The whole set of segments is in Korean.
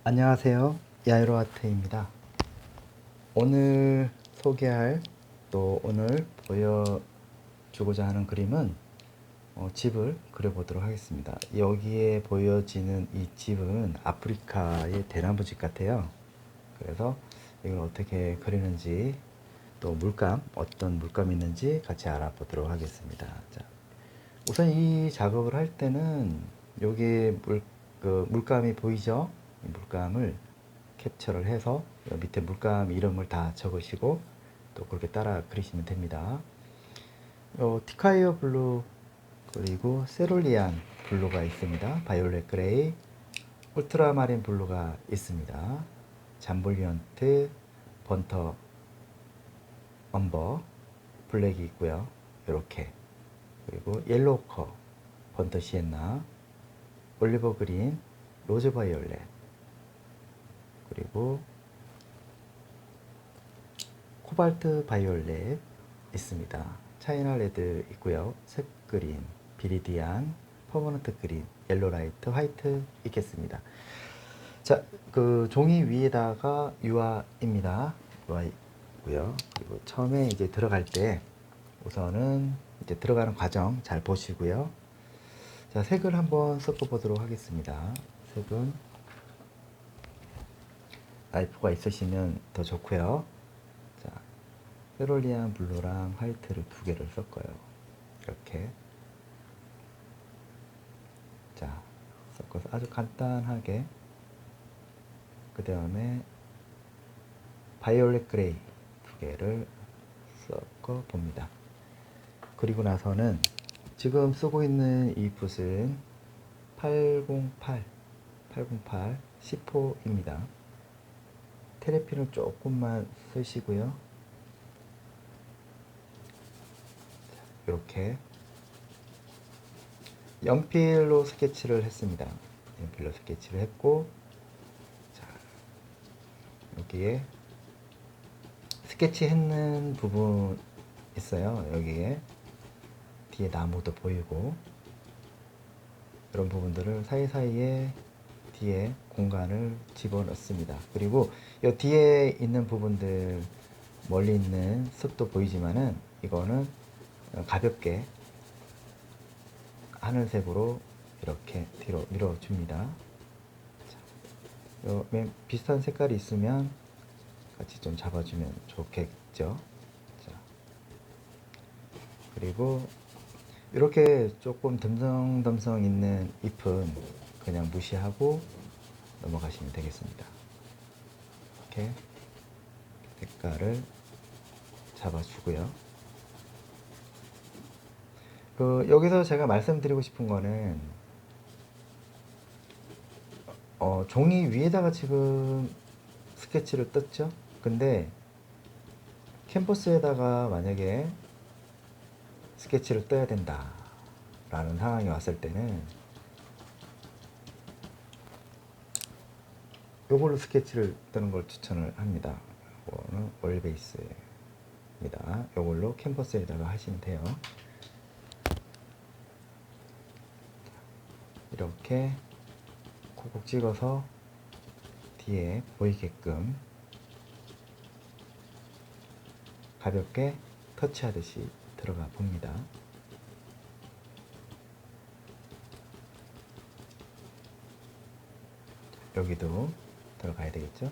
안녕하세요. 야이로 아트입니다. 오늘 소개할 또 오늘 보여주고자 하는 그림은 집을 그려보도록 하겠습니다. 여기에 보여지는 이 집은 아프리카의 대나무집 같아요. 그래서 이걸 어떻게 그리는지 또 물감, 어떤 물감이 있는지 같이 알아보도록 하겠습니다. 자, 우선 이 작업을 할 때는 여기 물감이 보이죠? 이 물감을 캡처를 해서 밑에 물감 이름을 다 적으시고 또 그렇게 따라 그리시면 됩니다. 티카이어 블루 그리고 세룰리안 블루가 있습니다. 바이올렛 그레이, 울트라마린 블루가 있습니다. 잠볼리언트, 번터 엄버, 블랙이 있고요. 이렇게 그리고 옐로우커, 번터 시엔나, 올리버 그린, 로즈 바이올렛 그리고 코발트 바이올렛 있습니다. 차이나 레드 있고요. 색 그린, 비리디안, 퍼머넌트 그린, 옐로 라이트, 화이트 있겠습니다. 자, 그 종이 위에다가 유화입니다. 유화 있고요. 그리고 처음에 이제 들어갈 때 우선은 이제 들어가는 과정 잘 보시고요. 자, 색을 한번 섞어 보도록 하겠습니다. 색은 나이프가 있으시면 더 좋고요. 자, 페롤리안 블루랑 화이트를 두 개를 섞어요. 이렇게. 자, 섞어서 아주 간단하게. 그 다음에 바이올렛 그레이 두 개를 섞어 봅니다. 그리고 나서는 지금 쓰고 있는 이 붓은 808 10호입니다. 테레핀을 조금만 쓰시고요. 이렇게 연필로 스케치를 했습니다. 연필로 스케치를 했고, 자, 여기에 스케치 했는 부분 있어요. 여기에 뒤에 나무도 보이고 이런 부분들을 사이사이에 뒤에 공간을 집어넣습니다. 그리고 이 뒤에 있는 부분들 멀리 있는 습도 보이지만은 이거는 가볍게 하늘색으로 이렇게 뒤로 밀어줍니다. 비슷한 색깔이 있으면 같이 좀 잡아주면 좋겠죠. 자, 그리고 이렇게 조금 듬성듬성 있는 잎은 그냥 무시하고 넘어가시면 되겠습니다. 이렇게 색깔을 잡아주고요. 여기서 제가 말씀드리고 싶은 거는 종이 위에다가 지금 스케치를 떴죠. 근데 캔버스에다가 만약에 스케치를 떠야 된다 라는 상황이 왔을 때는 이걸로 스케치를 뜨는 걸 추천을 합니다. 이거는 오일 베이스입니다. 이걸로 캔버스에다가 하시면 돼요. 이렇게 콕콕 찍어서 뒤에 보이게끔 가볍게 터치하듯이 들어가 봅니다. 여기도 들어가야 되겠죠?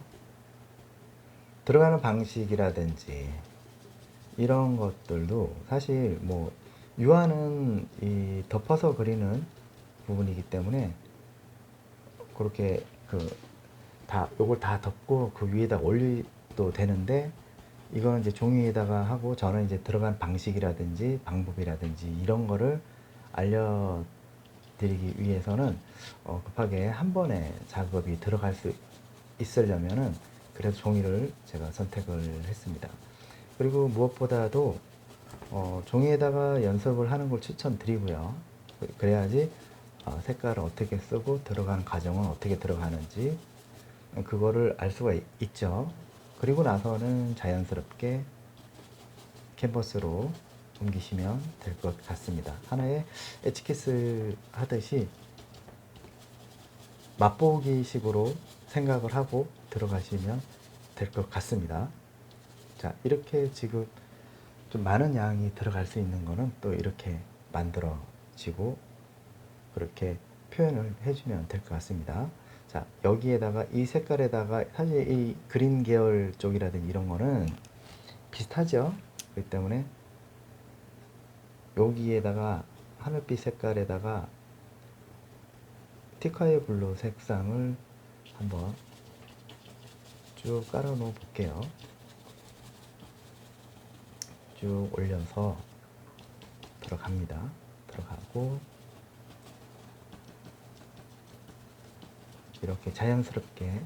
들어가는 방식이라든지 이런 것들도 사실 뭐 유화는 이 덮어서 그리는 부분이기 때문에 그렇게 요걸 다 덮고 그 위에다 올려도 되는데 이거는 이제 종이에다가 하고 저는 이제 들어간 방식이라든지 방법이라든지 이런 거를 알려드리기 위해서는 급하게 한 번에 작업이 들어갈 수 있으려면은 그래서 종이를 제가 선택을 했습니다. 그리고 무엇보다도 종이에다가 연습을 하는 걸 추천드리고요. 그래야지 색깔을 어떻게 쓰고 들어가는 과정은 어떻게 들어가는지 그거를 알 수가 있죠. 그리고 나서는 자연스럽게 캔버스로 옮기시면 될 것 같습니다. 하나의 에치케스 하듯이 맛보기 식으로 생각을 하고 들어가시면 될 것 같습니다. 자, 이렇게 지금 좀 많은 양이 들어갈 수 있는 거는 또 이렇게 만들어지고 그렇게 표현을 해주면 될 것 같습니다. 자, 여기에다가 이 색깔에다가 사실 이 그린 계열 쪽이라든지 이런 거는 비슷하죠. 그렇기 때문에 여기에다가 하늘빛 색깔에다가 티카의 블루 색상을 한번 쭉 깔아 놓어 볼게요. 쭉 올려서 들어갑니다. 들어가고 이렇게 자연스럽게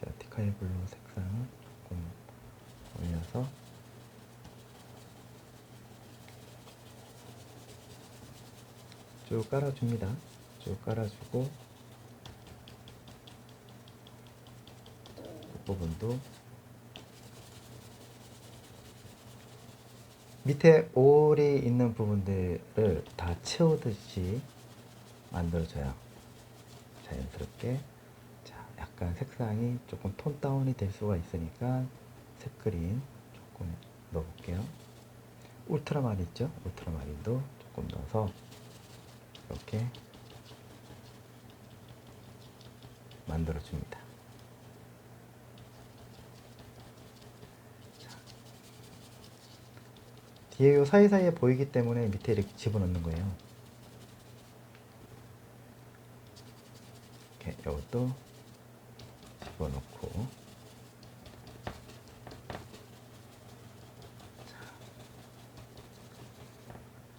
자, 티카의 블루 색상을 조금 올려서 쭉 깔아줍니다. 쭉 깔아주고 그 부분도 밑에 올이 있는 부분들을 다 채우듯이 만들어줘요. 자연스럽게. 자, 약간 색상이 조금 톤 다운이 될 수가 있으니까 색그린 조금 넣어볼게요. 울트라마린 있죠? 울트라마린도 조금 넣어서 이렇게 만들어줍니다. 뒤에 요 사이사이에 보이기 때문에 밑에 이렇게 집어넣는 거예요. 이렇게 이것도 집어넣고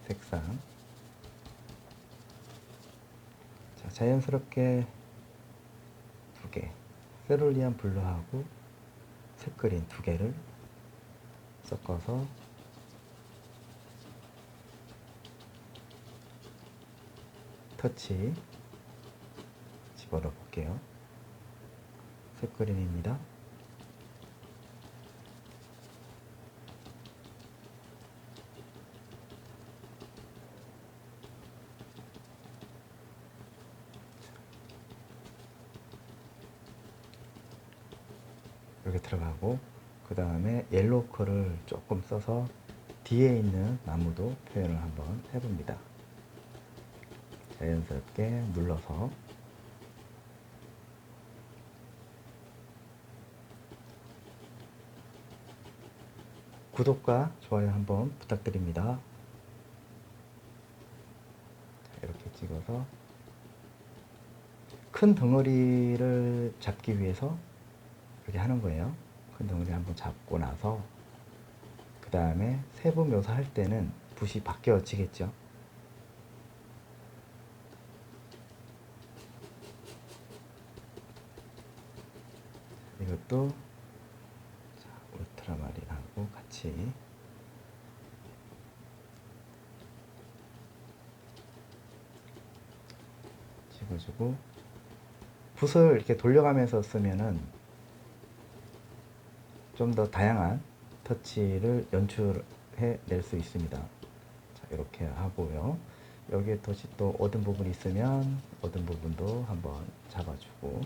색상 자, 자연스럽게 두 개 세룰리안 블루하고 색그린 두 개를 섞어서 터치 집어넣어 볼게요. 색그린입니다. 이렇게 들어가고 그 다음에 옐로우 컬을 조금 써서 뒤에 있는 나무도 표현을 한번 해봅니다. 자연스럽게 눌러서 구독과 좋아요 한번 부탁드립니다. 이렇게 찍어서 큰 덩어리를 잡기 위해서 이렇게 하는 거예요. 큰 덩어리 한번 잡고 나서 그 다음에 세부 묘사할 때는 붓이 바뀌어지겠죠. 이것도 울트라마린하고 같이 집어주고 붓을 이렇게 돌려가면서 쓰면은 좀 더 다양한 터치를 연출해 낼 수 있습니다. 자, 이렇게 하고요. 여기에 터치 또 얻은 부분이 있으면 얻은 부분도 한번 잡아주고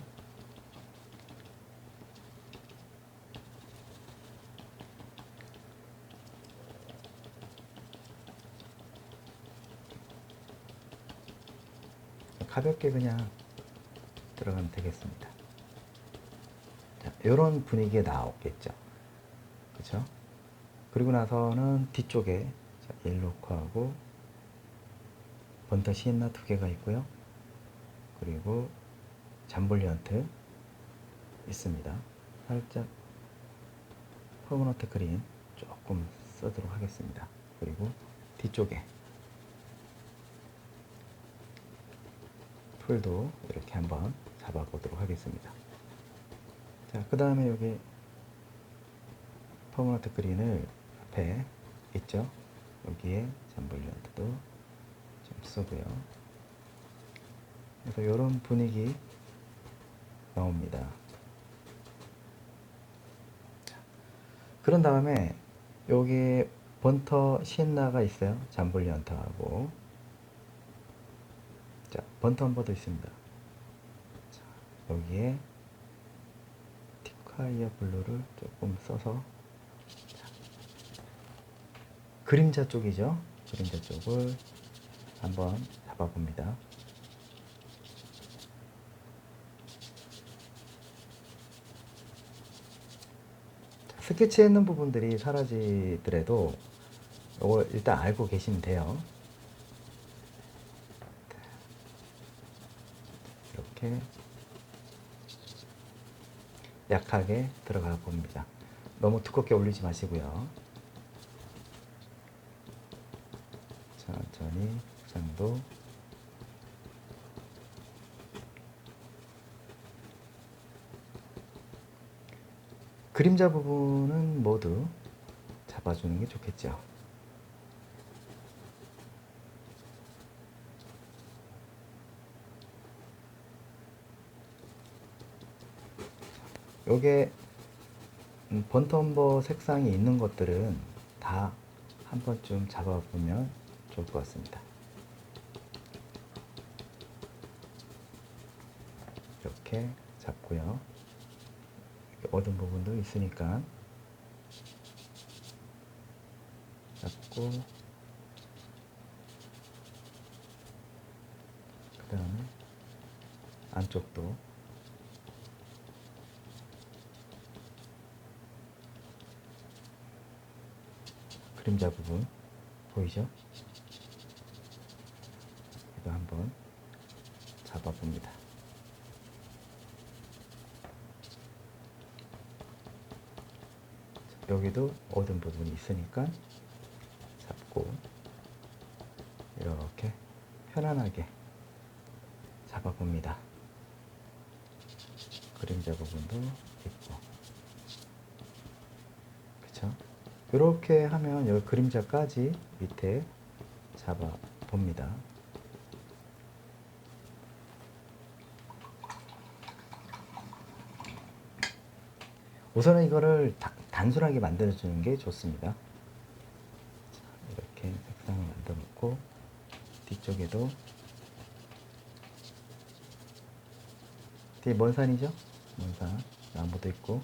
가볍게 그냥 들어가면 되겠습니다. 자, 이런 분위기에 나오겠죠. 그렇죠? 그리고 나서는 뒤쪽에 옐로우하고 번터 시엔나 두 개가 있고요. 그리고 잠볼리언트 있습니다. 살짝 퍼머넌트 그린 조금 쓰도록 하겠습니다. 그리고 뒤쪽에 풀도 이렇게 한번 잡아보도록 하겠습니다. 자, 그 다음에 여기 퍼머넌트 그린을 앞에 있죠. 여기에 잠볼리언트도 좀 쓰고요. 그래서 이런 분위기 나옵니다. 자, 그런 다음에 여기 번터 시엔나가 있어요. 잠볼리언트하고 자, 번트 험버도 있습니다. 자, 여기에 티콰이어 블루를 조금 써서 그림자 쪽이죠. 그림자 쪽을 한번 잡아봅니다. 스케치해 있는 부분들이 사라지더라도 이걸 일단 알고 계시면 돼요. 이렇게 약하게 들어가 봅니다. 너무 두껍게 올리지 마시고요. 천천히 색상도 그림자 부분은 모두 잡아주는 게 좋겠죠. 요게 번트 험버 색상이 있는 것들은 다 한 번쯤 잡아보면 좋을 것 같습니다. 이렇게 잡고요. 어두운 부분도 있으니까 잡고, 그 다음에 안쪽도 그림자 부분 보이죠? 이거 한번 잡아봅니다. 여기도 어두운 부분이 있으니까 잡고 이렇게 편안하게 잡아봅니다. 그림자 부분도 있고, 그쵸? 이렇게 하면 여기 그림자까지 밑에 잡아 봅니다. 우선은 이거를 단순하게 만들어 주는 게 좋습니다. 이렇게 색상을 만들어 놓고, 뒤쪽에도 되게 먼 산이죠? 먼 산, 나무도 있고,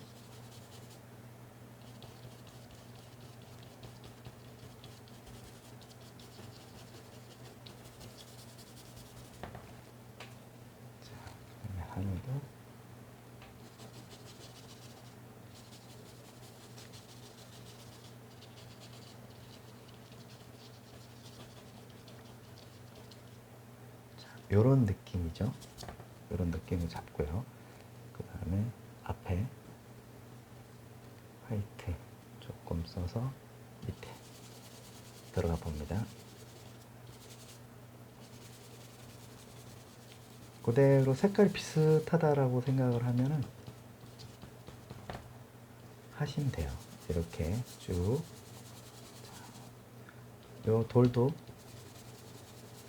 하늘도 요런 느낌이죠. 요런 느낌을 잡고요. 그 다음에 앞에 화이트 조금 써서 밑에 들어가 봅니다. 그대로 색깔이 비슷하다라고 생각을 하면은 하시면 돼요. 이렇게 쭉. 요 돌도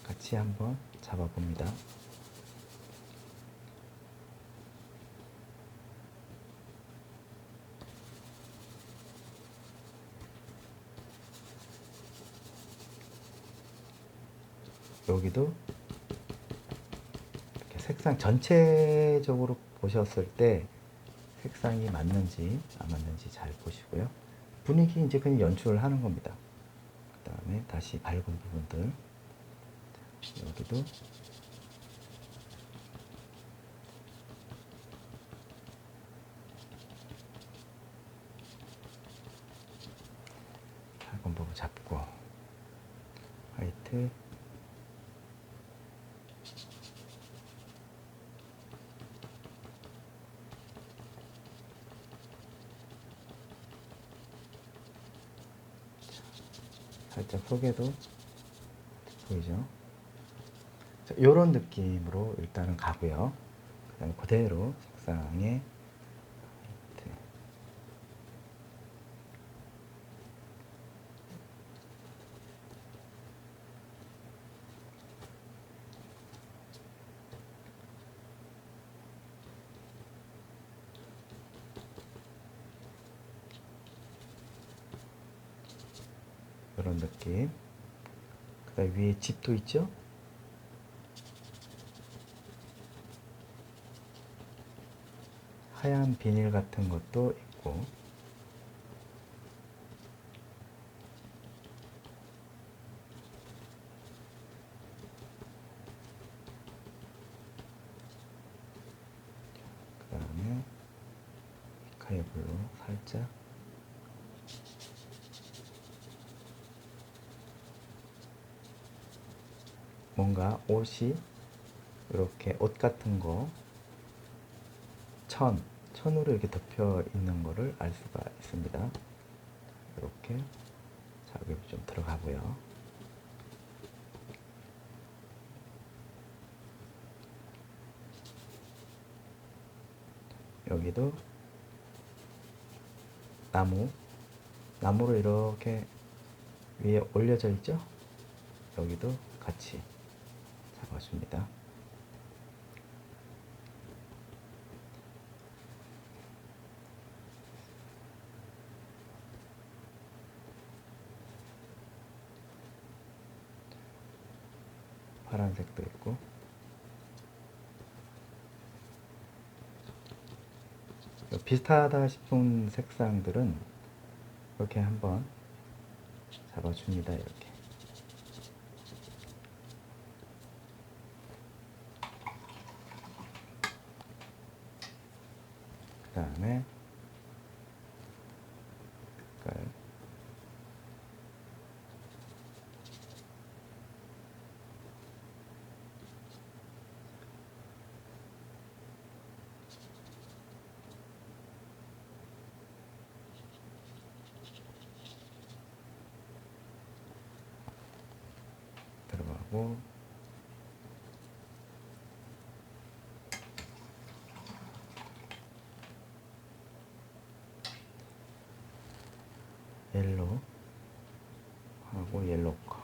같이 한번 잡아 봅니다. 여기도 이렇게 색상 전체적으로 보셨을 때 색상이 맞는지 안 맞는지 잘 보시고요. 분위기 이제 그냥 연출을 하는 겁니다. 그 다음에 다시 밝은 부분들, 여기도 밝은 부분 잡고, 화이트, 살짝 속에도 보이죠? 이런 느낌으로 일단은 가고요. 그 다음에 그대로 색상에 이런 느낌. 그 다음에 위에 집도 있죠? 하얀 비닐 같은 것도 있고, 그 다음에 스카이 블루 살짝, 뭔가 옷이 이렇게 옷 같은 거 천으로 이렇게 덮여 있는 거를 알 수가 있습니다. 이렇게 자극이 좀 들어가고요. 여기도 나무로 이렇게 위에 올려져 있죠? 여기도 같이 잡아줍니다. 파란색도 있고, 비슷하다 싶은 색상들은 이렇게 한번 잡아줍니다. 이렇게. 그 다음에 색깔, 들어가고, 옐로우 하고 옐로우 거.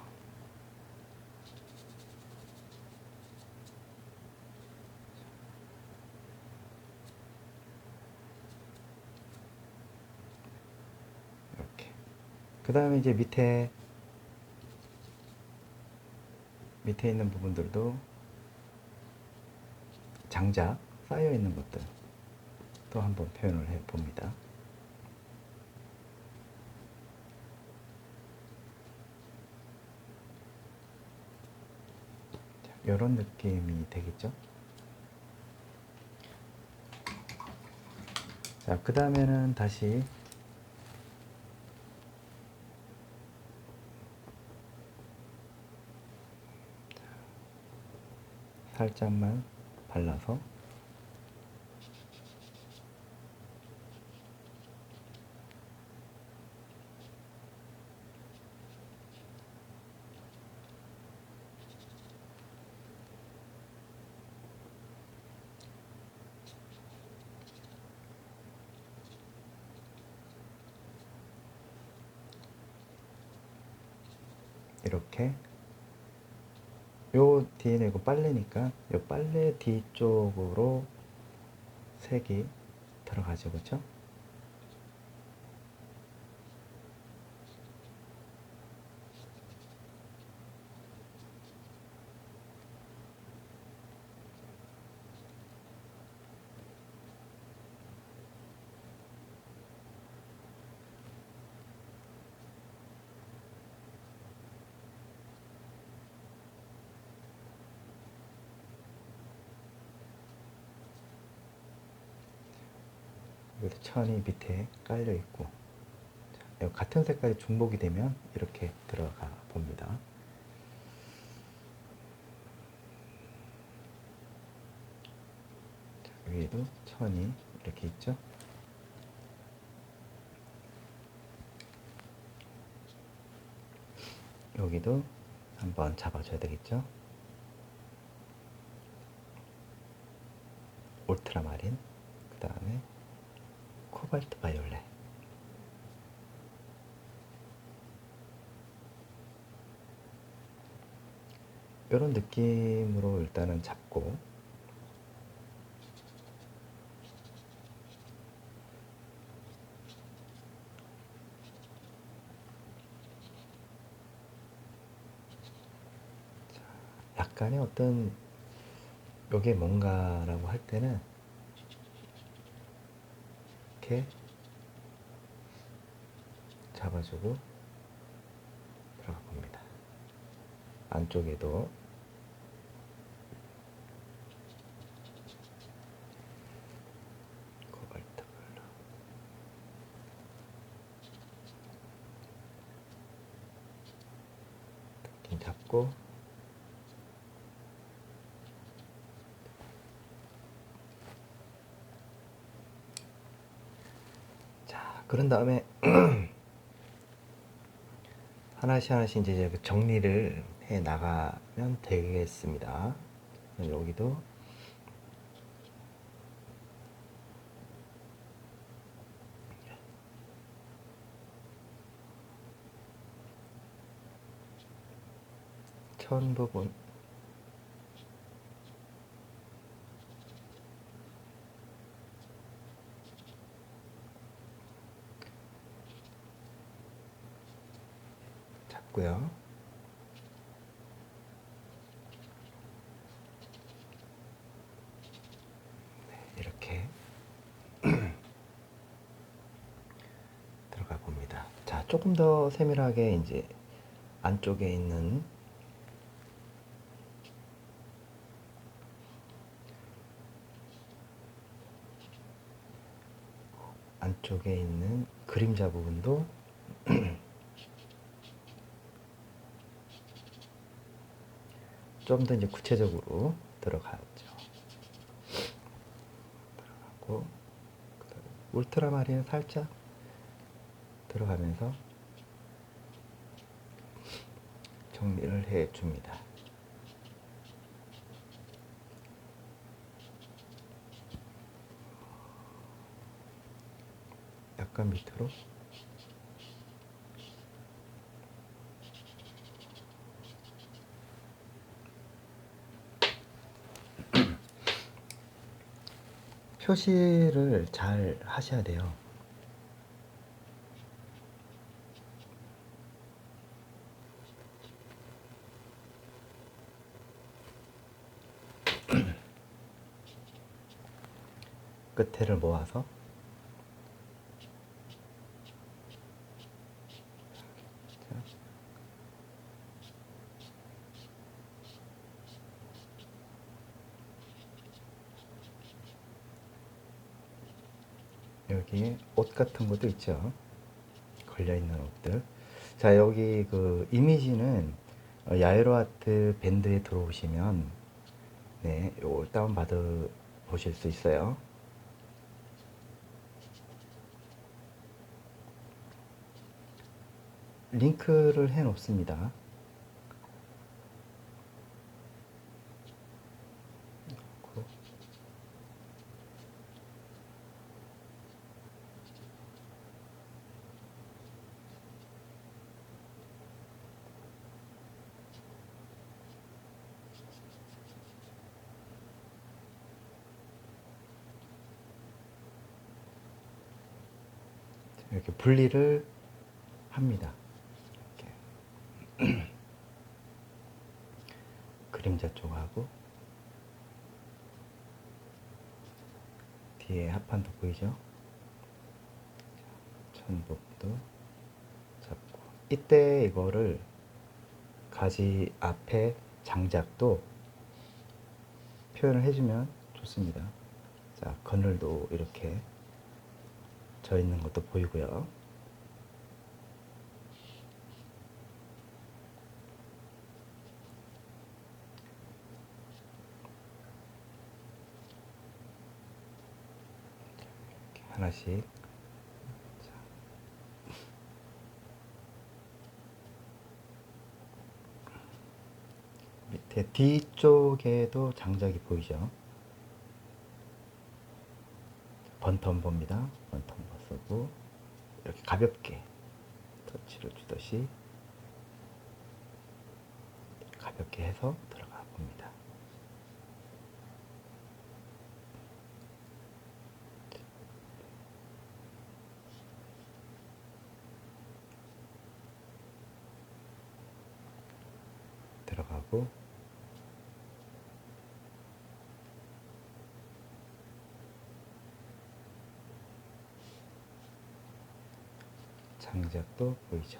이렇게. 그 다음에 이제 밑에 있는 부분들도 장작 쌓여 있는 것들 또 한번 표현을 해 봅니다. 이런 느낌이 되겠죠? 자, 그 다음에는 다시 살짝만 발라서 이렇게, 요 뒤에는 이거 빨래니까 요 빨래 뒤쪽으로 색이 들어가죠, 그렇죠? 여기도 천이 밑에 깔려 있고, 자, 같은 색깔이 중복이 되면 이렇게 들어가 봅니다. 자, 여기도 천이 이렇게 있죠. 여기도 한번 잡아줘야 되겠죠. 울트라마린, 그 다음에 코발트 바이올렛. 이런 느낌으로 일단은 잡고, 약간의 어떤 요게 뭔가라고 할 때는 이렇게 잡아주고 들어가 봅니다. 안쪽에도 코발트 블루, 느낌 잡고 자, 그런 다음에 하나씩 하나씩 이제 정리를 해 나가면 되겠습니다. 여기도 천 부분 잡고요. 네, 이렇게 들어가 봅니다. 자, 조금 더 세밀하게 이제 안쪽에 있는 그림자 부분도 좀 더 이제 구체적으로 들어가죠. 들어가고 울트라마린은 살짝 들어가면서 정리를 해 줍니다. 약간 밑으로 표시를 잘 하셔야 돼요. 끝에를 모아서 여기 옷 같은 것도 있죠. 걸려있는 옷들. 자, 여기 그 이미지는 야에로 아트 밴드에 들어오시면 네, 요걸 다운받아 보실 수 있어요. 링크를 해 놓습니다. 이렇게 분리를 합니다. 이렇게. 그림자 쪽하고 뒤에 합판도 보이죠? 천복도 잡고 이때 이거를 가지 앞에 장작도 표현을 해주면 좋습니다. 자, 그늘도 이렇게 져 있는 것도 보이고요. 이렇게 하나씩. 자. 밑에 뒤쪽에도 장작이 보이죠? 번텀버입니다. 번텀버 쓰고 이렇게 가볍게 터치를 주듯이 가볍게 해서 들어가 봅니다. 들어가고 장작도 보이죠.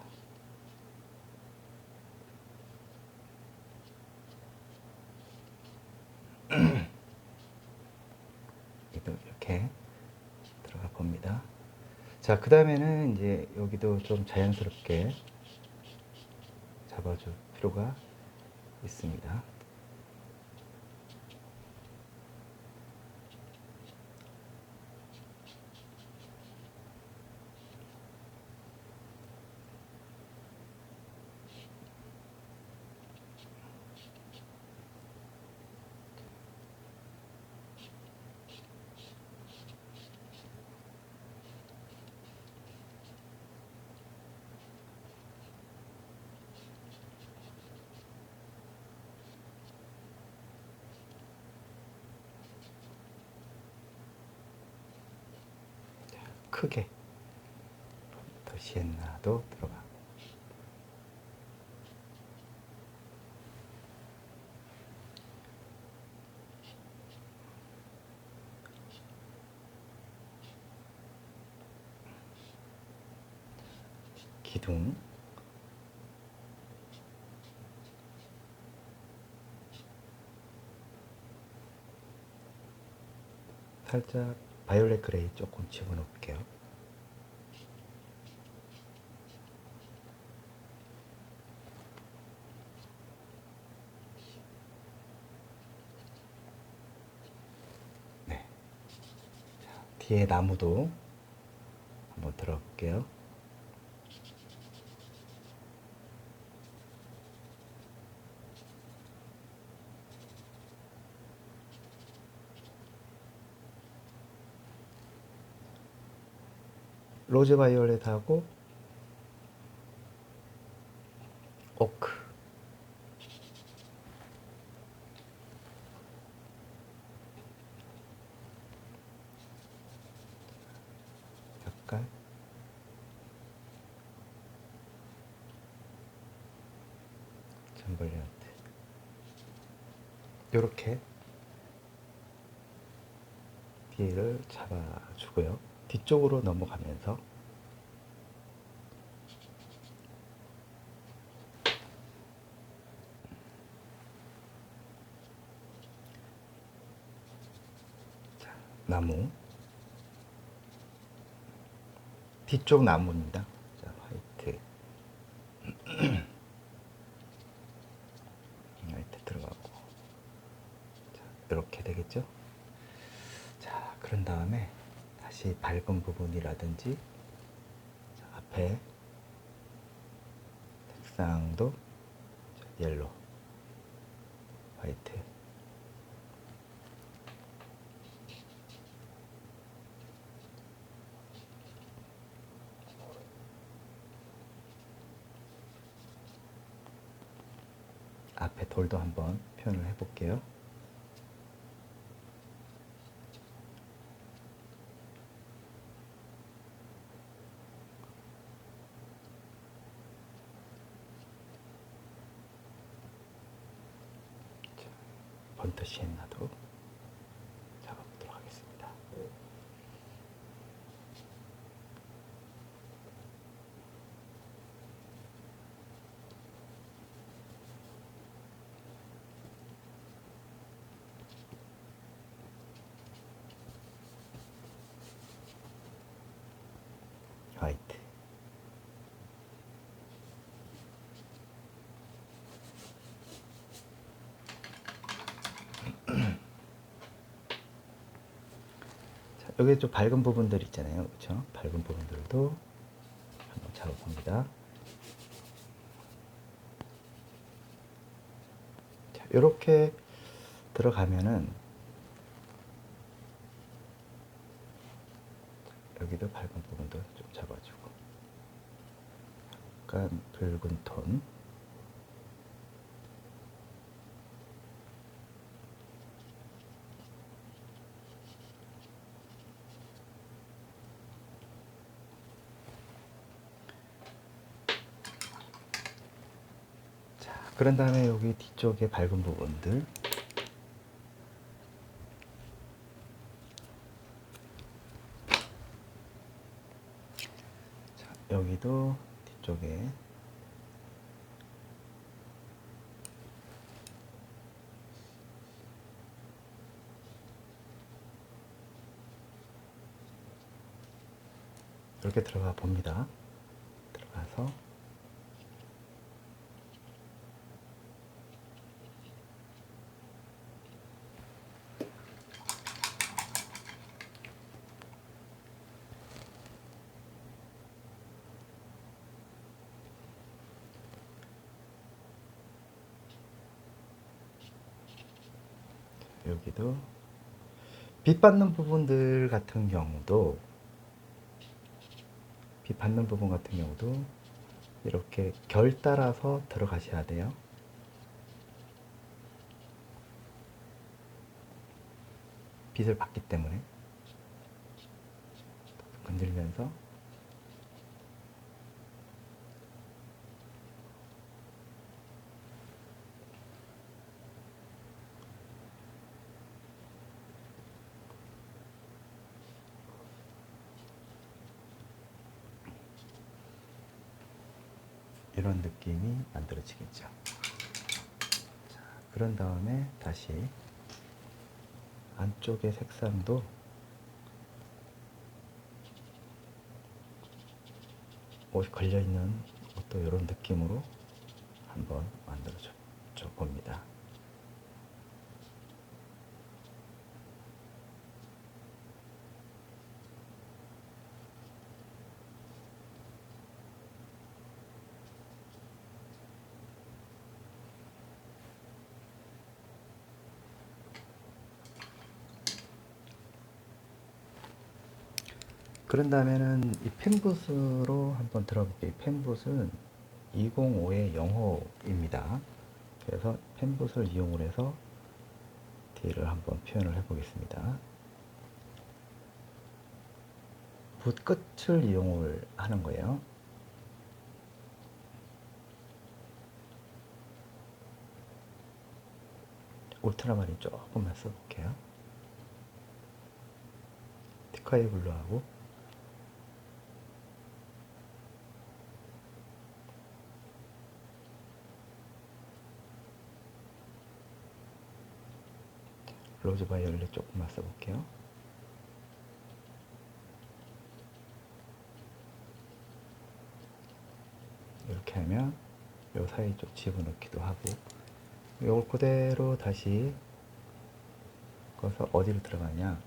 이렇게 들어가 봅니다. 자, 그 다음에는 이제 여기도 좀 자연스럽게 잡아줄 필요가 있습니다. 크게 더 시엔나도 들어가. 기둥, 살짝 바이올렛 그레이 조금 집어넣을게요. 네. 자, 뒤에 나무도 한번 들어볼게요. 로즈 바이올렛하고 오크, 약간 잠벌레한테 이렇게 뒤를 잡아주고요. 뒤쪽으로 넘어가면서 나무, 뒤쪽 나무입니다. 자, 화이트 화이트 들어가고, 자, 이렇게 되겠죠. 자, 그런 다음에 다시 밝은 부분이라든지, 자, 앞에 색상도 옐로, 화이트, 앞에 돌도 한번 표현을 해볼게요. 번트 시엔나도 잡아보도록 하겠습니다. 화이트, 자, 여기 좀 밝은 부분들 있잖아요, 그렇죠? 밝은 부분들도 한번 잡아봅니다. 자, 이렇게 들어가면은 여기도 밝은 부분도 좀 잡아주고, 약간 붉은 톤, 자, 그런 다음에 여기 뒤쪽에 밝은 부분들, 자, 여기도 뒤쪽에 이렇게 들어가 봅니다. 들어가서 여기도 빛 받는 부분들 같은 경우도 빛 받는 부분 같은 경우도 이렇게 결 따라서 들어가셔야 돼요. 빛을 받기 때문에 건들면서 이런 느낌이 만들어지겠죠. 자, 그런 다음에 다시 안쪽의 색상도 옷이 걸려있는 또 이런 느낌으로 한번 만들어 줘 봅니다. 그런 다음에는 이 펜붓으로 한번 들어볼게요. 펜붓은 205의 0호입니다. 그래서 펜붓을 이용을 해서 뒤를 한번 표현을 해 보겠습니다. 붓 끝을 이용을 하는 거예요. 울트라마린 조금만 써볼게요. 티카이 블루하고 로즈 바이올렛 조금만 써볼게요. 이렇게 하면 요 사이 쪽 집어넣기도 하고, 요걸 그대로 다시 꺼서 어디로 들어가냐,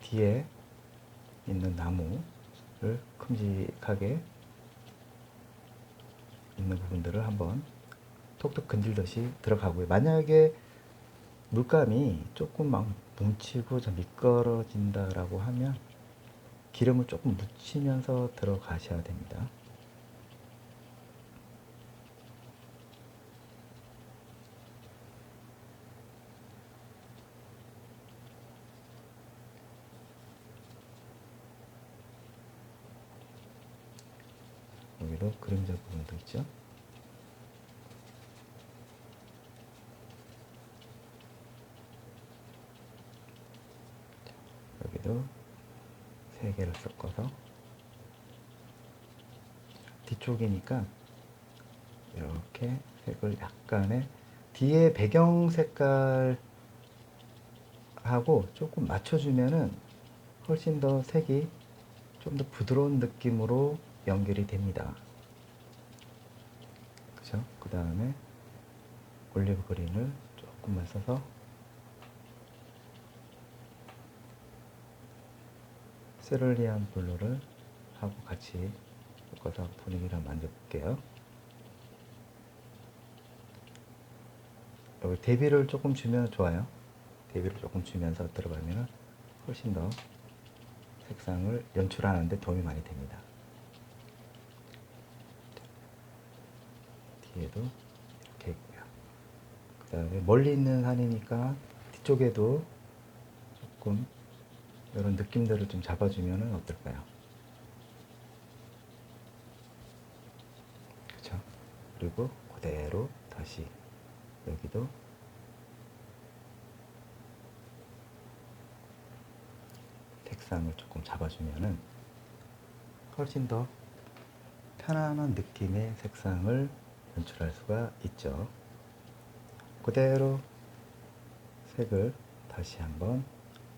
뒤에 있는 나무를 큼직하게 있는 부분들을 한번 톡톡 건들듯이 들어가고요. 만약에 물감이 조금 막 뭉치고 좀 미끄러진다라고 하면 기름을 조금 묻히면서 들어가셔야 됩니다. 여기도 그림자 부분도 있죠. 여기도 3개를 섞어서 뒤쪽이니까 이렇게 색을 약간의 뒤에 배경 색깔하고 조금 맞춰주면은 훨씬 더 색이 좀 더 부드러운 느낌으로 연결이 됩니다. 그죠? 그 다음에 올리브 그린을 조금만 써서 세를리안 블루를 하고 같이 섞어서 분위기를 한번 만들어볼게요. 여기 대비를 조금 주면 좋아요. 대비를 조금 주면서 들어가면 훨씬 더 색상을 연출하는 데 도움이 많이 됩니다. 뒤에도 이렇게 있고요. 그 다음에 멀리 있는 산이니까 뒤쪽에도 조금 이런 느낌들을 좀 잡아주면 어떨까요? 그쵸? 그리고 그대로 다시 여기도 색상을 조금 잡아주면은 훨씬 더 편안한 느낌의 색상을 연출할 수가 있죠. 그대로 색을 다시 한번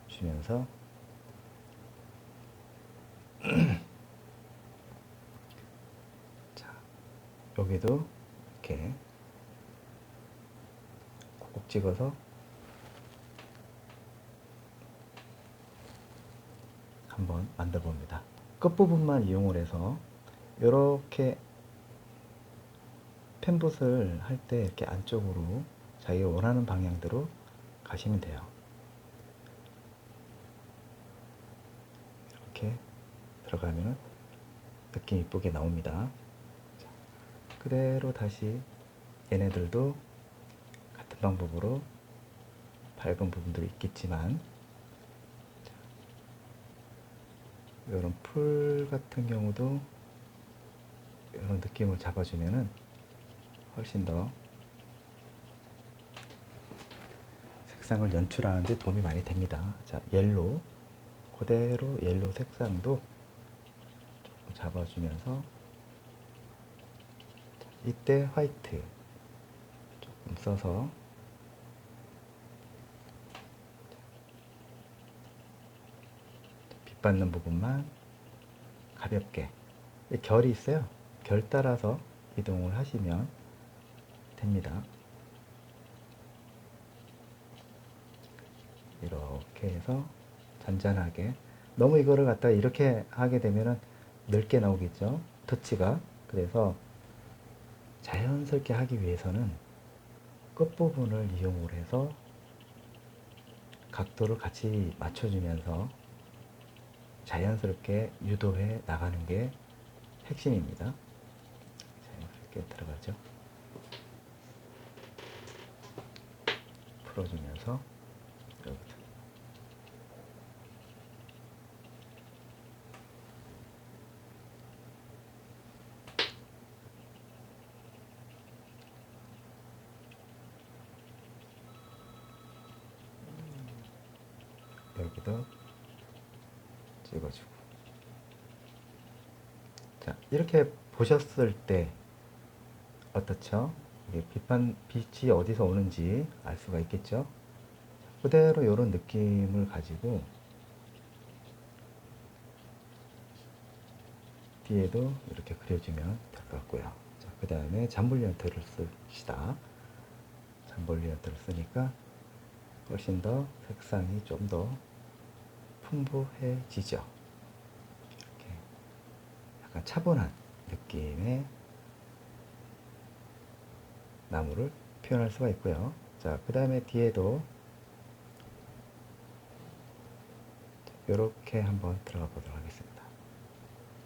주면서 자, 여기도 이렇게 콕콕 찍어서 한번 만들어 봅니다. 끝부분만 이용을 해서 이렇게 펜붓을 할 때 이렇게 안쪽으로 자기가 원하는 방향대로 가시면 돼요. 이렇게 들어가면 느낌 이쁘게 나옵니다. 자, 그대로 다시 얘네들도 같은 방법으로 밝은 부분들이 있겠지만 이런 풀 같은 경우도 이런 느낌을 잡아주면은 훨씬 더 색상을 연출하는데 도움이 많이 됩니다. 자, 옐로우 그대로 옐로우 색상도 조금 잡아주면서 이때 화이트 조금 써서 빛 받는 부분만 가볍게 결이 있어요. 결 따라서 이동을 하시면 됩니다. 이렇게 해서 잔잔하게 너무 이거를 갖다가 이렇게 하게 되면은 넓게 나오겠죠. 터치가. 그래서 자연스럽게 하기 위해서는 끝부분을 이용을 해서 각도를 같이 맞춰주면서 자연스럽게 유도해 나가는 게 핵심입니다. 자연스럽게 들어가죠. 풀어주면서 여기도 여기도 찍어주고. 자, 이렇게 보셨을 때 어떻죠? 이게 빛이 어디서 오는지 알 수가 있겠죠? 그대로 이런 느낌을 가지고 뒤에도 이렇게 그려주면 될 것 같고요. 자, 그 다음에 잠블리언트를 씁시다. 잠블리언트를 쓰니까 훨씬 더 색상이 좀 더 풍부해지죠. 이렇게 약간 차분한 느낌의 나무를 표현할 수가 있고요. 자, 그 다음에 뒤에도 이렇게 한번 들어가 보도록 하겠습니다.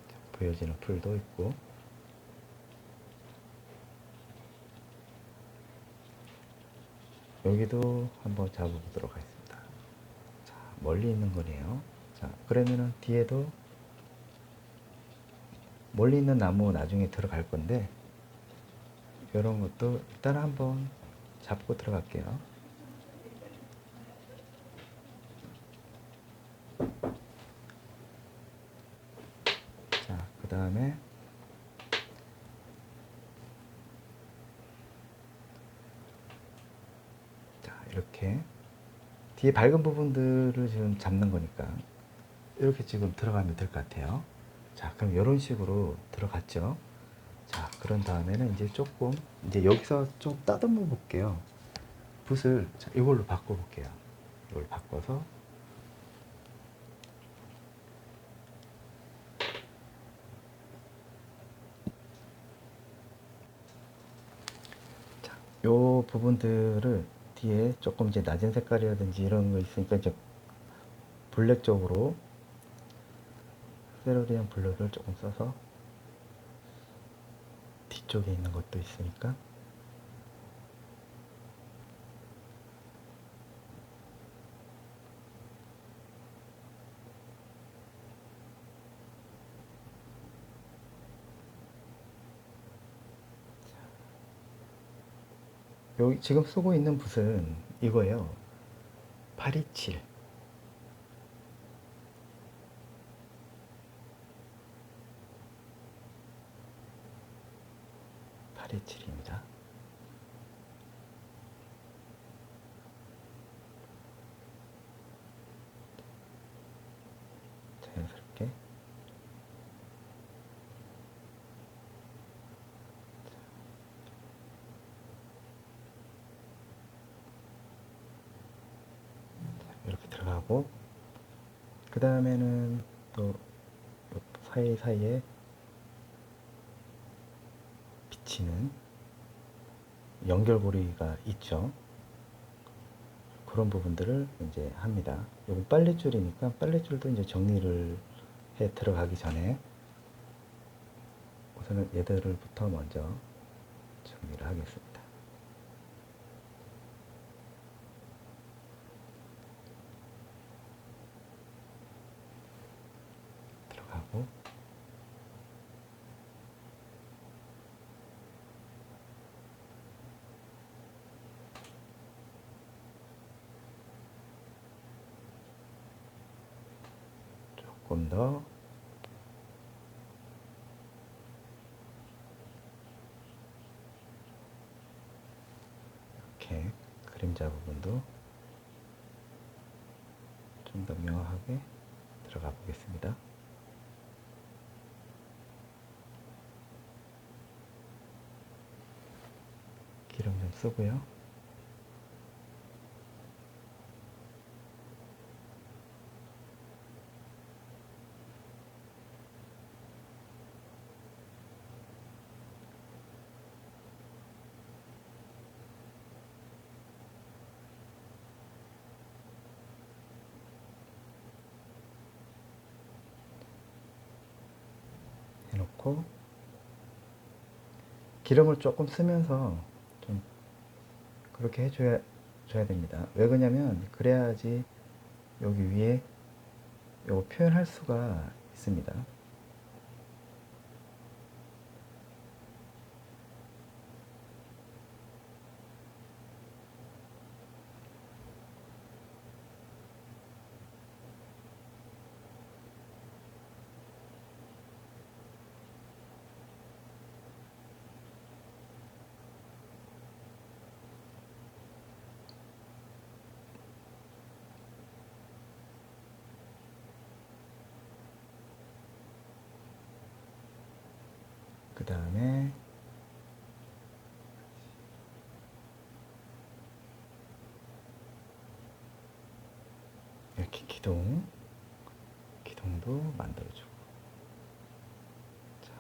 자, 보여지는 풀도 있고 여기도 한번 잡아보도록 하겠습니다. 자, 멀리 있는 거네요. 자, 그러면은 뒤에도 멀리 있는 나무 나중에 들어갈 건데 이런 것도 일단 한번 잡고 들어갈게요. 자, 그 다음에 자, 이렇게 뒤에 밝은 부분들을 지금 잡는 거니까 이렇게 지금 들어가면 될 것 같아요. 자, 그럼 이런 식으로 들어갔죠. 자, 그런 다음에는 이제 조금 이제 여기서 좀 따듬어 볼게요. 붓을 자, 이걸로 바꿔 볼게요. 이걸 바꿔서 자, 요 부분들을 뒤에 조금 이제 낮은 색깔이라든지 이런 거 있으니까 이제 블랙 쪽으로 세로리안 블랙을 조금 써서 뒤쪽에 있는 것도 있으니까 여기 지금 쓰고 있는 붓은 이거예요. 827 K7입니다. 자연스럽게 이렇게 들어가고, 그 다음에는 또 사이사이에 비치는 연결고리가 있죠. 그런 부분들을 이제 합니다. 이건 빨랫줄이니까 빨랫줄도 이제 정리를 해 들어가기 전에 우선은 얘들부터 먼저 정리를 하겠습니다. 들어가고, 조금 더 이렇게 그림자 부분도 좀 더 명확하게 들어가 보겠습니다. 기름 좀 쓰고요. 해놓고 기름을 조금 쓰면서 좀 그렇게 해줘야 됩니다. 왜 그러냐면 그래야지 여기 위에 요거 표현할 수가 있습니다. 그 다음에 이렇게 기둥도 만들어주고, 자,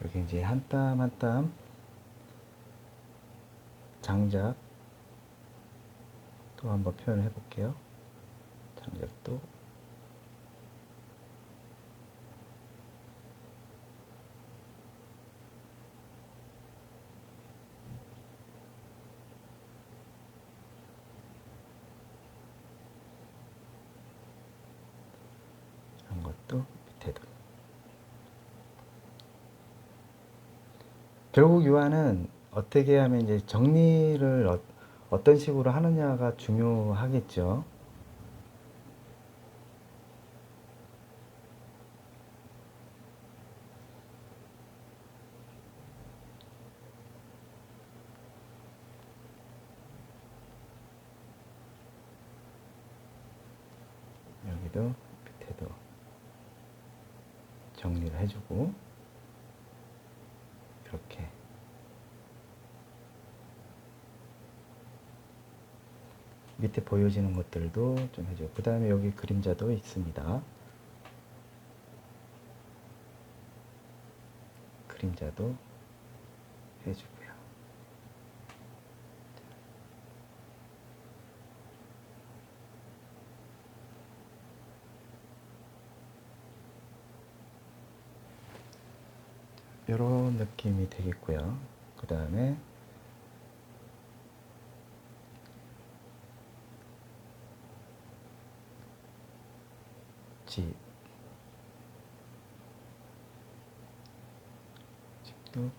여기 이제 한 땀 한 땀 장작 또 한번 표현해 볼게요. 장작도 이런 것도 밑에도. 결국 유화는 어떻게 하면 이제 정리를 어떤 식으로 하느냐가 중요하겠죠. 여기도 밑에도 정리를 해주고, 이렇게 밑에 보여지는 것들도 좀 해주고, 그 다음에 여기 그림자도 있습니다. 그림자도 해주고요. 이런 느낌이 되겠고요. 그 다음에 집도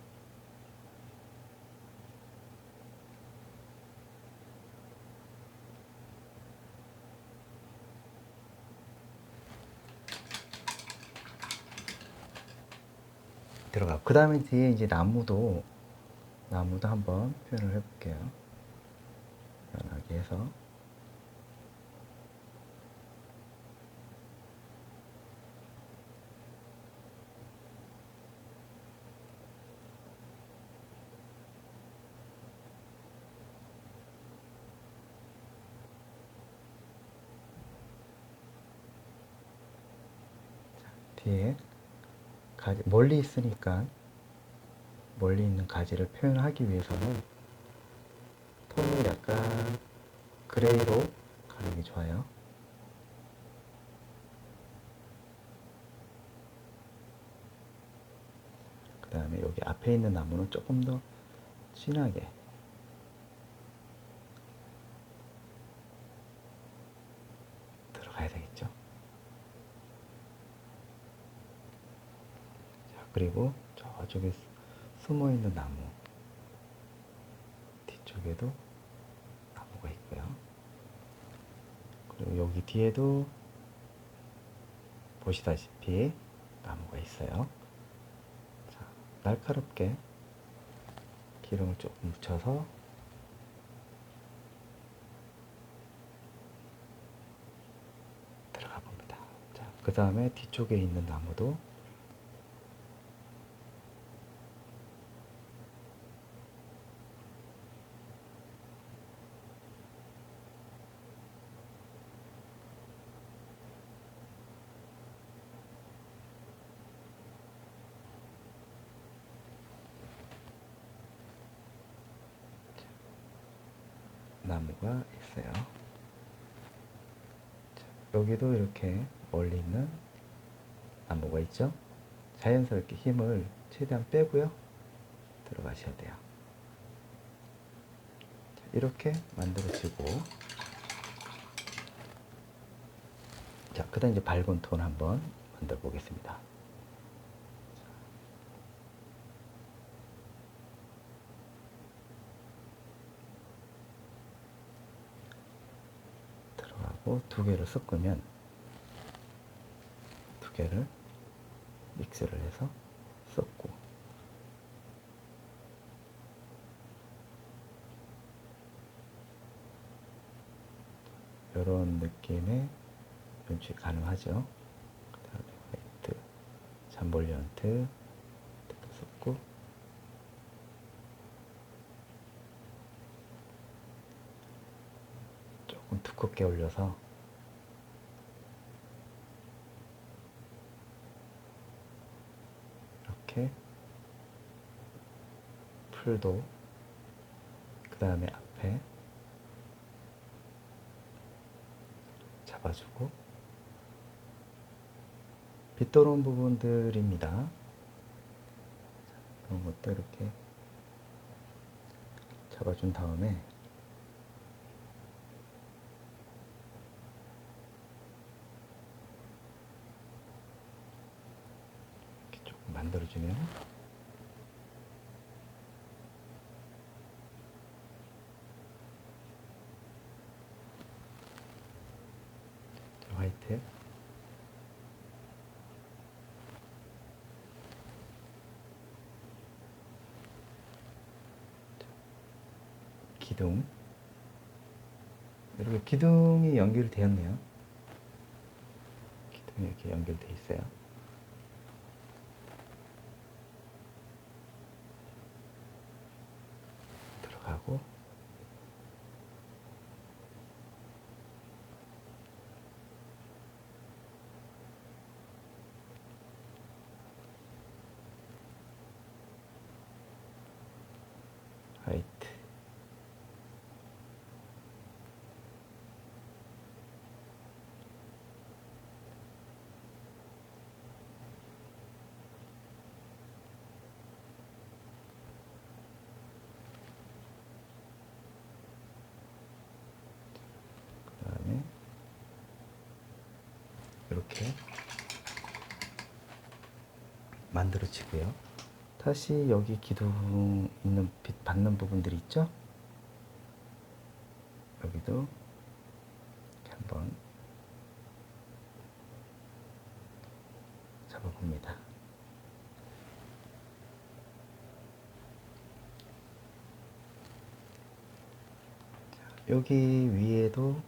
들어가고, 그 다음에 뒤에 이제 나무도 한번 표현을 해볼게요. 연하게 해서. 뒤에 가지, 멀리 있으니까 멀리 있는 가지를 표현하기 위해서는 톤을 약간 그레이로 가는 게 좋아요. 그 다음에 여기 앞에 있는 나무는 조금 더 진하게 들어가야 되겠죠. 자, 그리고 저쪽에 숨어 있는 나무 뒤쪽에도 나무가 있고요. 그리고 여기 뒤에도 보시다시피 나무가 있어요. 자, 날카롭게 기름을 조금 묻혀서 들어가 봅니다. 자, 그 다음에 뒤쪽에 있는 나무도 나무가 있어요. 자, 여기도 이렇게 멀리 있는 나무가 있죠. 자연스럽게 힘을 최대한 빼고요. 들어가셔야 돼요. 자, 이렇게 만들어지고, 자, 그 다음 이제 밝은 톤 한번 만들어 보겠습니다. 들어가고 두 개를 섞으면 두 개를 믹스를 해서 섞고, 이런 느낌의 연출이 가능하죠. 그 다음에 화이트, 잠볼리언트 섞고, 조금 두껍게 올려서 이렇게 풀도, 그 다음에 앞에 잡아주고, 빛 들어온 부분들입니다. 그런 것도 이렇게 잡아준 다음에 이렇게 조금 만들어주면 화이트, 기둥, 이렇게 기둥이 연결되었네요. 기둥이 이렇게 연결되어 있어요. 들어가고, 화이트, 그 다음에 이렇게 만들어지고요. 다시 여기 기둥 있는 빛 받는 부분들이 있죠? 여기도 이렇게 한번 잡아봅니다. 여기 위에도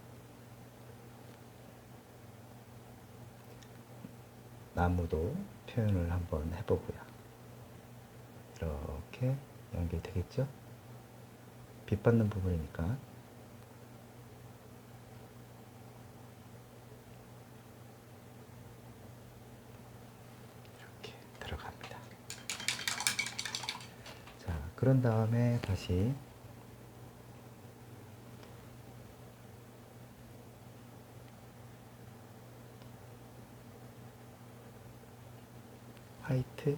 나무도 표현을 한번 해보고요. 이렇게 연결되겠죠? 빛 받는 부분이니까. 이렇게 들어갑니다. 자, 그런 다음에 다시 화이트,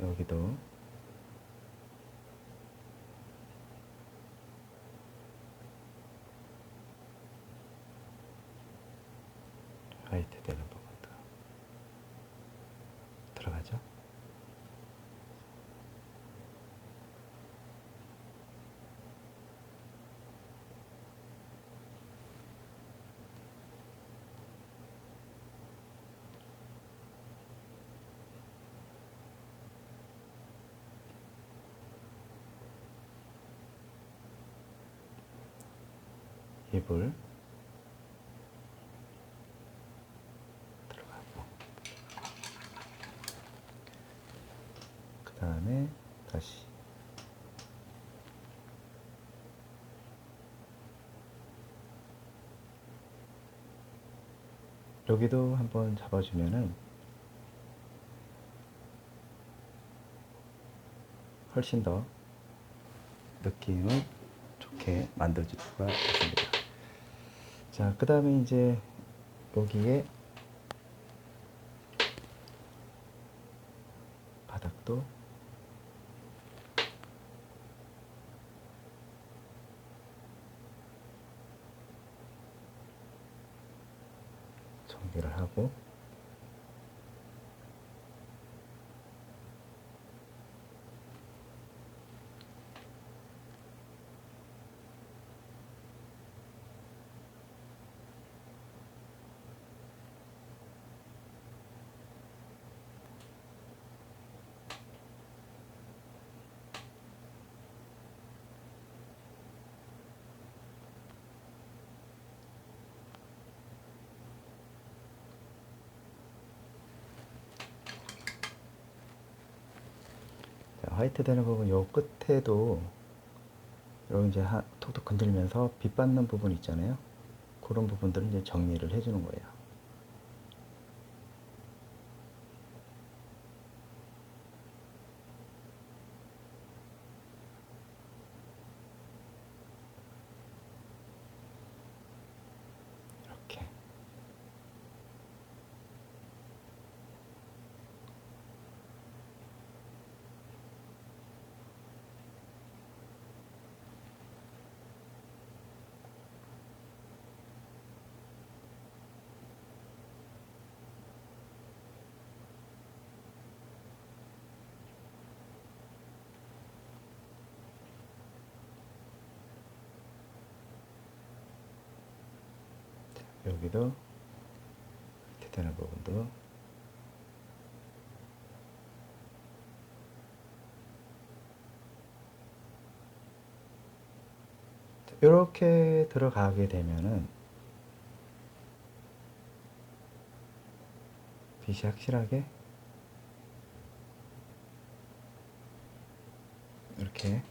여기도 화이트 되는 부분도 들어가죠. 이불 들어가고, 그 다음에 다시 여기도 한번 잡아주면은 훨씬 더 느낌을 좋게 만들어줄 수가 있습니다. 자, 그 다음에 이제 여기에 바닥도 정리를 하고, 자, 화이트 되는 부분 요 끝에도 여기 이제 톡톡 건들면서 빛 받는 부분 있잖아요. 그런 부분들을 이제 정리를 해주는 거예요. 이렇게. 여기도 이렇게 되는 부분도 이렇게 들어가게 되면은 빛이 확실하게 이렇게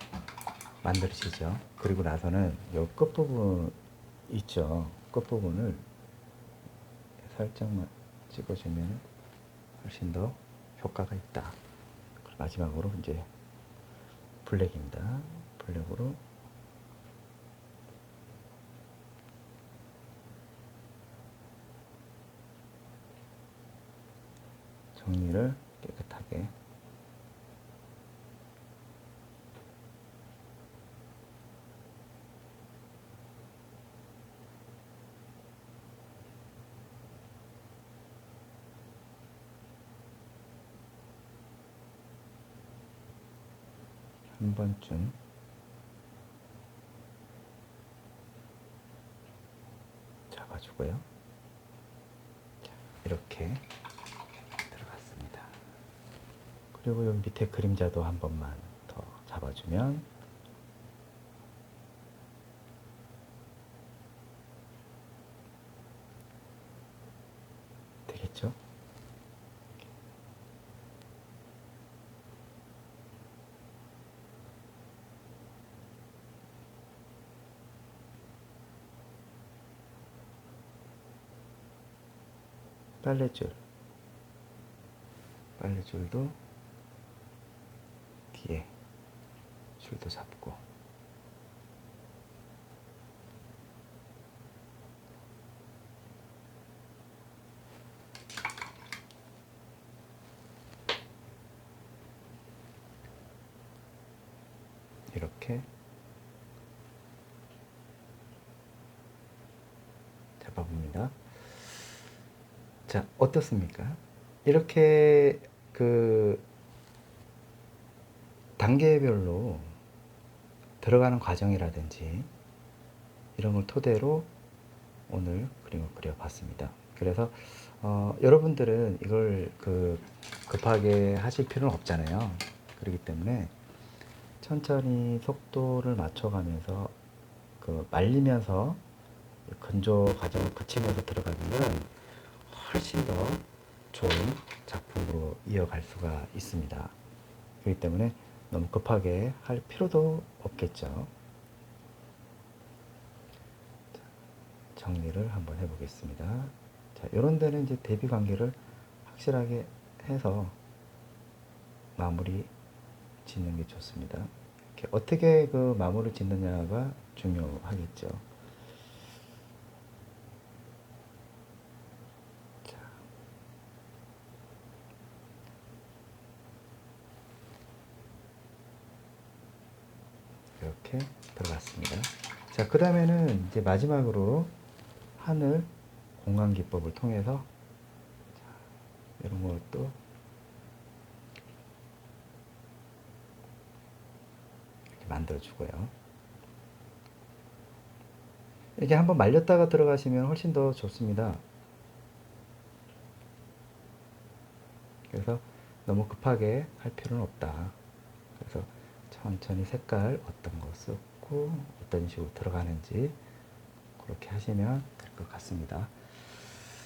만들어지죠. 그리고 나서는 이 끝부분 있죠. 끝부분을 살짝만 찍어주면 훨씬 더 효과가 있다. 그리고 마지막으로 이제 블랙입니다. 블랙으로 정리를 깨끗하게 한 번쯤 잡아주고요. 이렇게 들어갔습니다. 그리고 여기 밑에 그림자도 한 번만 더 잡아주면 되겠죠? 빨래줄도 뒤에 줄도 잡고 이렇게 잡아봅니다. 자, 어떻습니까? 이렇게 그 단계별로 들어가는 과정이라든지 이런 걸 토대로 오늘 그림을 그려봤습니다. 그래서 여러분들은 이걸 급하게 하실 필요는 없잖아요. 그렇기 때문에 천천히 속도를 맞춰가면서 말리면서 건조 과정을 거치면서 들어가면 훨씬 더 좋은 작품으로 이어갈 수가 있습니다. 그렇기 때문에 너무 급하게 할 필요도 없겠죠. 정리를 한번 해보겠습니다. 자, 이런 데는 이제 대비 관계를 확실하게 해서 마무리 짓는 게 좋습니다. 이렇게 어떻게 그 마무리 짓느냐가 중요하겠죠. 자, 이렇게 들어갔습니다. 자, 그 다음에는 이제 마지막으로 하늘 공간 기법을 통해서 이런 것도 이렇게 만들어 주고요. 이렇게 한번 말렸다가 들어가시면 훨씬 더 좋습니다. 그래서 너무 급하게 할 필요는 없다. 그래서 천천히 색깔 어떤 거 쓰고 어떤 식으로 들어가는지 그렇게 하시면 될 것 같습니다.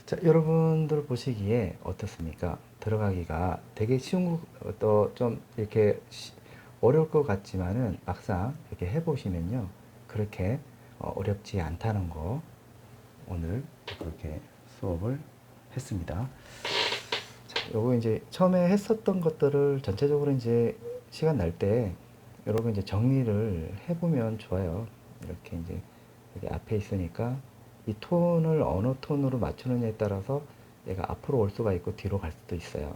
자, 여러분들 보시기에 어떻습니까? 들어가기가 되게 쉬운 거, 좀 이렇게 어려울 것 같지만은 막상 이렇게 해보시면요. 그렇게 어렵지 않다는 거 오늘 그렇게 수업을 했습니다. 자, 요거 이제 처음에 했었던 것들을 전체적으로 이제 시간 날 때 여러분 이제 정리를 해보면 좋아요. 이렇게 이제 여기 앞에 있으니까 이 톤을 어느 톤으로 맞추느냐에 따라서 얘가 앞으로 올 수가 있고 뒤로 갈 수도 있어요.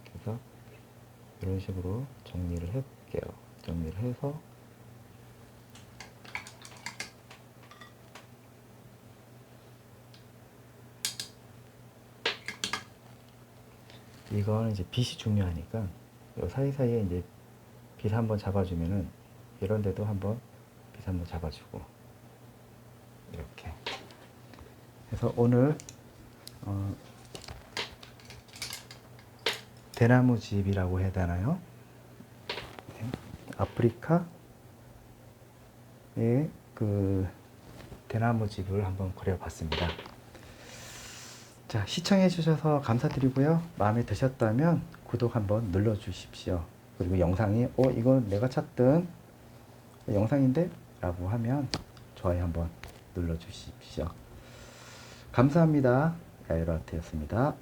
그래서 이런 식으로 정리를 해볼게요. 정리를 해서 이거는 이제 빛이 중요하니까 요 사이사이에 이제 빛 한번 잡아주면은 이런 데도 한번 빛 한번 잡아주고 이렇게 그래서 오늘 대나무 집이라고 해야 되나요? 네. 아프리카의 그 대나무 집을 한번 그려봤습니다. 자, 시청해 주셔서 감사드리고요. 마음에 드셨다면 구독 한번 눌러 주십시오. 그리고 영상이 이건 내가 찾던 영상인데? 라고 하면 좋아요 한번 눌러 주십시오. 감사합니다. 야이로아트였습니다.